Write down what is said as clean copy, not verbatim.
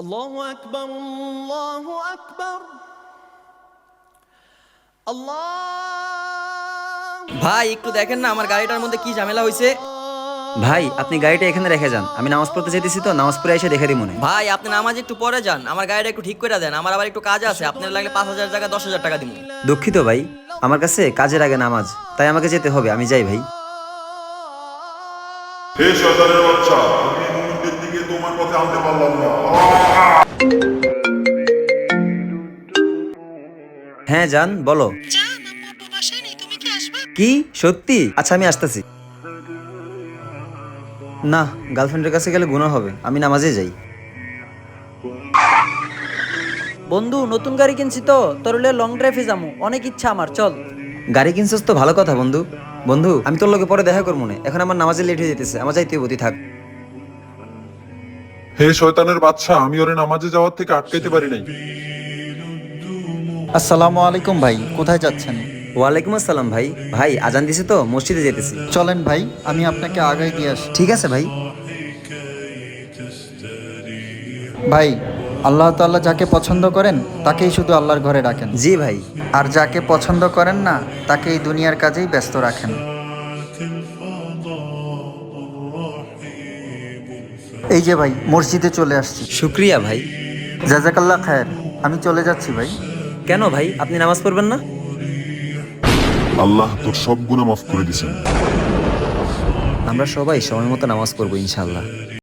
আল্লাহু আকবার, আল্লাহু আকবার, আল্লাহ। ভাই একটু দেখেন না আমার গাড়িটার মধ্যে কি ঝামেলা হয়েছে। ভাই আপনি গাড়িটা এখানে রেখে যান, আমি নামাজ পড়তে যেতেছি তো, নামাজ পড়ে এসে দেখে দিই মনে। ভাই আপনি নামাজ একটু পরে যান, আমার গাড়িটা একটু ঠিক করে দেন, আমার আবার একটু কাজ আছে, আপনার লাগলে 5,000 টাকা 10,000 টাকা দিব। দুঃখিত ভাই, আমার কাছে কাজের আগে নামাজ, তাই আমাকে যেতে হবে, আমি যাই ভাই। হে শয়তানের বাচ্চা, আমি মুমিনদের দিকে তোমার পথে আনতে পারলাম না। হ্যাঁ জান, বলো। কি সত্যি? আচ্ছা আমি আসতেছি। না, গার্লফ্রেন্ডের কাছে গেলে গুনাহ হবে, আমি নামাজে যাই। বন্ধু নতুন গাড়ি কিনছি তো, তোর হলে লং ড্রাইভে যাবো, অনেক ইচ্ছা আমার, চল। গাড়ি কিনছিস তো ভালো কথা বন্ধু। বন্ধু আমি তোর লগে পরে দেখা করবো না, এখন আমার নামাজে লেট হয়ে যেতেছে, আমার যাইতে হবো, তুই থাক। হে শয়তানের বাচ্চা, আমি ওরে নামাজে যাওয়ার থেকে আটকাইতে পারি নাই। আসসালামু আলাইকুম ভাই, কোথায় যাচ্ছেন? ওয়ালাইকুম আসসালাম ভাই। ভাই আজান দিছে তো, মসজিদে যেতেছি। চলেন ভাই, আমি আপনাকে আগায় দিয়ে আসি। ঠিক আছে ভাই। ভাই, আল্লাহ তাআলা যাকে পছন্দ করেন তাকেই শুধু আল্লাহর ঘরে রাখেন, জি ভাই। আর যাকে পছন্দ করেন না তাকে এই দুনিয়ার কাজেই ব্যস্ত রাখেন। এই যে ভাই, মসজিদে চলে আসছি। শুক্রিয়া ভাই। জাযাকাল্লাহ খায়ের, আমি চলে যাচ্ছি ভাই। কেন ভাই, আপনি নামাজ পড়বেন না? আল্লাহ তোর সব গুনাহ মাফ করে দিয়েছেন। আমরা সবাই সময় মতো নামাজ পড়বো ইনশাআল্লাহ।